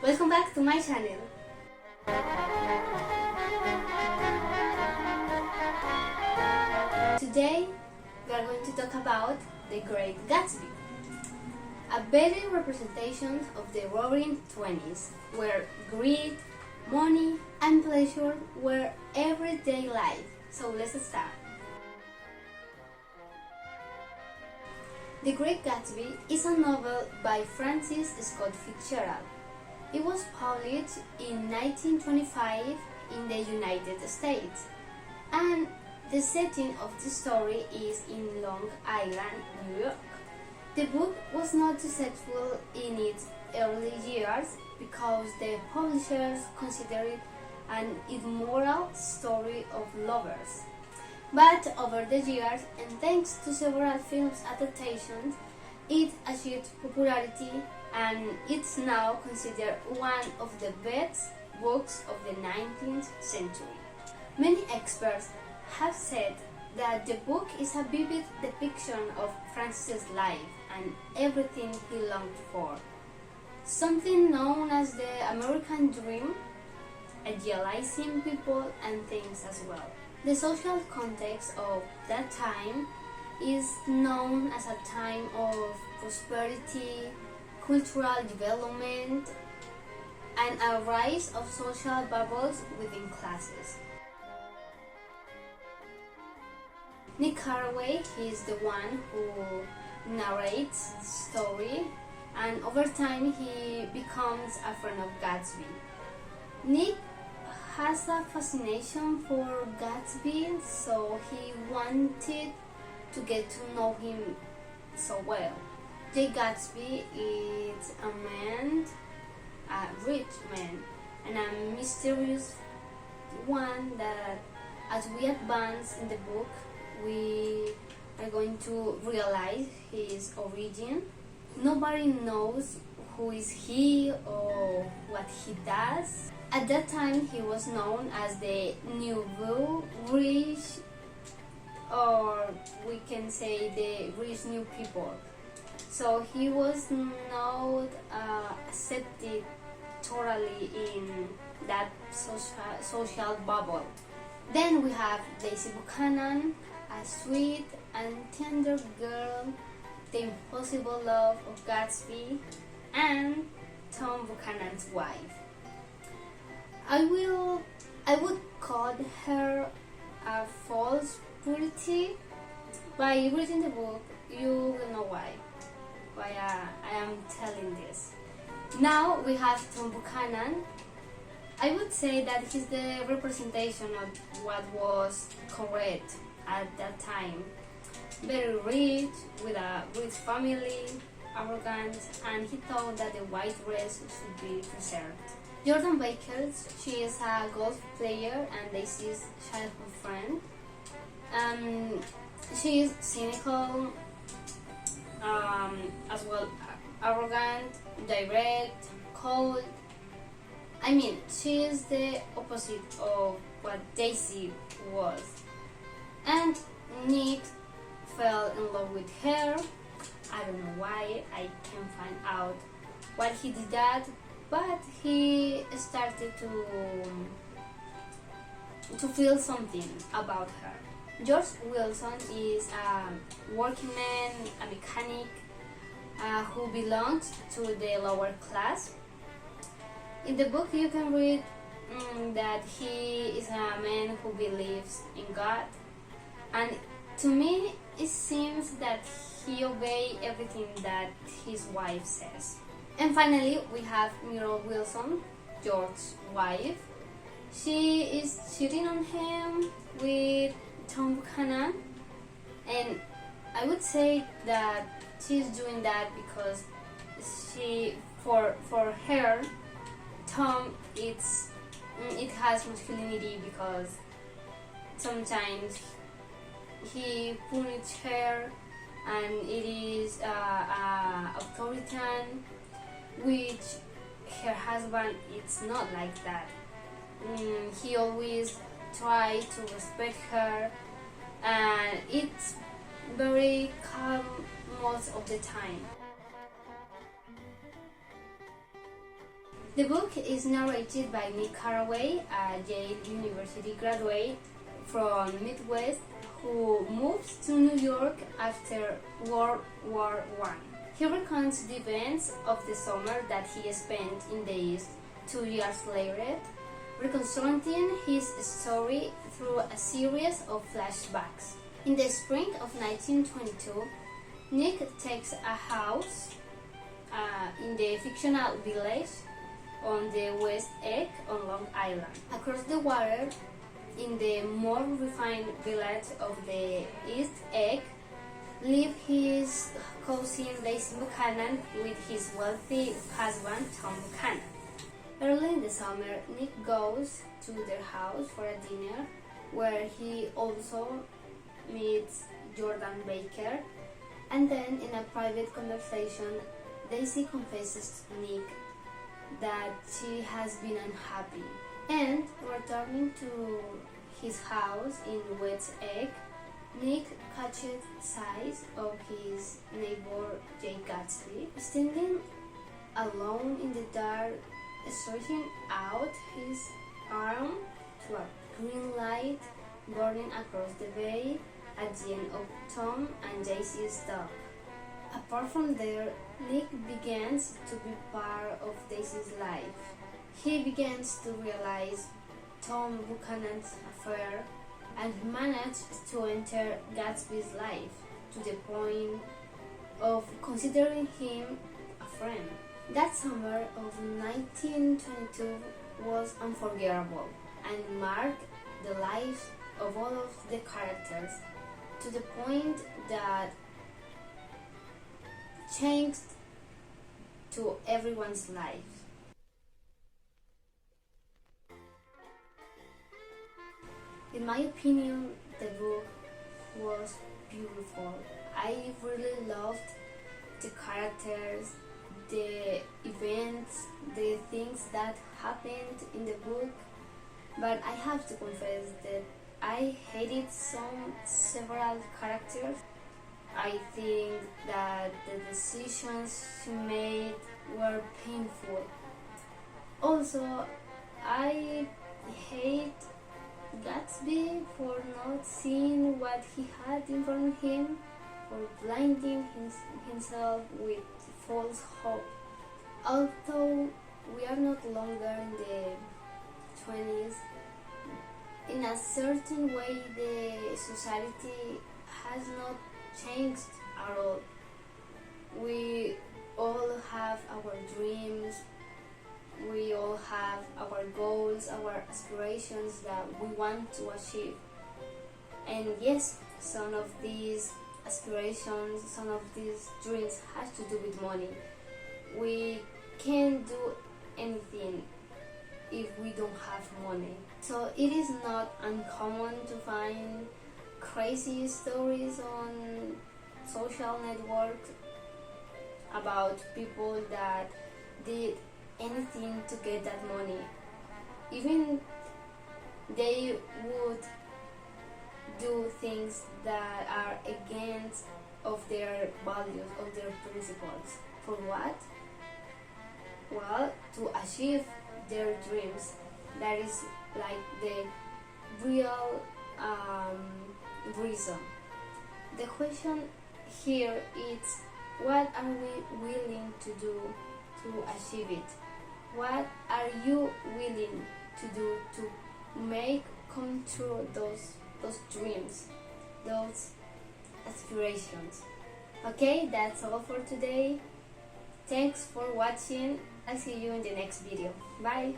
Welcome back to my channel. Today we are going to talk about The Great Gatsby, a very representation of the roaring 20s, where greed, money and pleasure were everyday life. So let's start. The Great Gatsby is a novel by Francis Scott Fitzgerald. It was published in 1925 in the United States, and the setting of the story is in Long Island, New York. The book was not successful in its early years because the publishers considered it an immoral story of lovers. But over the years, and thanks to several films adaptations, it achieved popularity and it's now considered one of the best books of the 19th century. Many experts have said that the book is a vivid depiction of Francis' life and everything he longed for, something known as the American dream, idealizing people and things as well. The social context of that time is known as a time of prosperity, cultural development, and a rise of social bubbles within classes. Nick Carraway is the one who narrates the story, and over time he becomes a friend of Gatsby. Nick has a fascination for Gatsby, so he wanted to get to know him so well. Jay Gatsby is a man, a rich man, and a mysterious one that as we advance in the book, we are going to realize his origin. Nobody knows who is he or what he does. At that time, he was known as the Nouveau Riche, or we can say the rich new people. So he was not accepted totally in that social bubble. Then we have Daisy Buchanan, a sweet and tender girl, the impossible love of Gatsby, and Tom Buchanan's wife. I would call her a false purity. By reading the book, you will know why I am telling this. Now we have Tom Buchanan. I would say that he's the representation of what was correct at that time. Very rich, with a rich family, arrogant, and he thought that the white race should be preserved. Jordan Baker, she is a golf player and Daisy's childhood friend. She is cynical, as well arrogant, direct, cold. I mean, she is the opposite of what Daisy was. And Nick fell in love with her. I don't know why, I can't find out why he did that, but he started to feel something about her. George Wilson is a working man, a mechanic, who belongs to the lower class. In the book you can read that he is a man who believes in God, and to me it seems that he obeys everything that his wife says. And finally we have Muriel Wilson, George's wife. She is cheating on him with Tom Buchanan, and I would say that she's doing that because for her, Tom it has masculinity, because sometimes he punishes her and it is authoritarian, which her husband is not like that. He always tries to respect her, and it's very calm most of the time. The book is narrated by Nick Carraway, a Yale University graduate from Midwest who moves to New York after World War I. He recounts the events of the summer that he spent in the East 2 years later, reconstructing his story through a series of flashbacks. In the spring of 1922, Nick takes a house in the fictional village on the West Egg on Long Island. Across the water, in the more refined village of the East Egg, live his cousin Daisy Buchanan with his wealthy husband Tom Buchanan. Early in the summer, Nick goes to their house for a dinner where he also meets Jordan Baker, and then in a private conversation, Daisy confesses to Nick that she has been unhappy. And returning to his house in West Egg, Nick catches sight of his neighbor Jay Gatsby standing alone in the dark, stretching out his arm to a green light burning across the bay at the end of Tom and Daisy's dock. Apart from there, Nick begins to be part of Daisy's life. He begins to realize Tom Buchanan's affair and manages to enter Gatsby's life to the point of considering him a friend. That summer of 1922 was unforgettable and marked the lives of all of the characters to the point that changed to everyone's life. In my opinion, the book was beautiful. I really loved the characters, the events, the things that happened in the book, but I have to confess that I hated several characters. I think that the decisions she made were painful. Also, I hate Gatsby for not seeing what he had in front of him, for blinding himself with false hope. Although we are not longer in the 20s, in a certain way the society has not changed at all. We all have our dreams, we all have our goals, our aspirations that we want to achieve. And yes, some of these aspirations, some of these dreams has to do with money. We can't do anything if we don't have money. So it is not uncommon to find crazy stories on social networks about people that did anything to get that money. Even they would do things that are against of their values, of their principles. For what? Well, to achieve their dreams. That is like the real reason. The question here is, what are we willing to do to achieve it? What are you willing to do to make come true those dreams, those aspirations? Okay, that's all for today. Thanks for watching. I'll see you in the next video. Bye.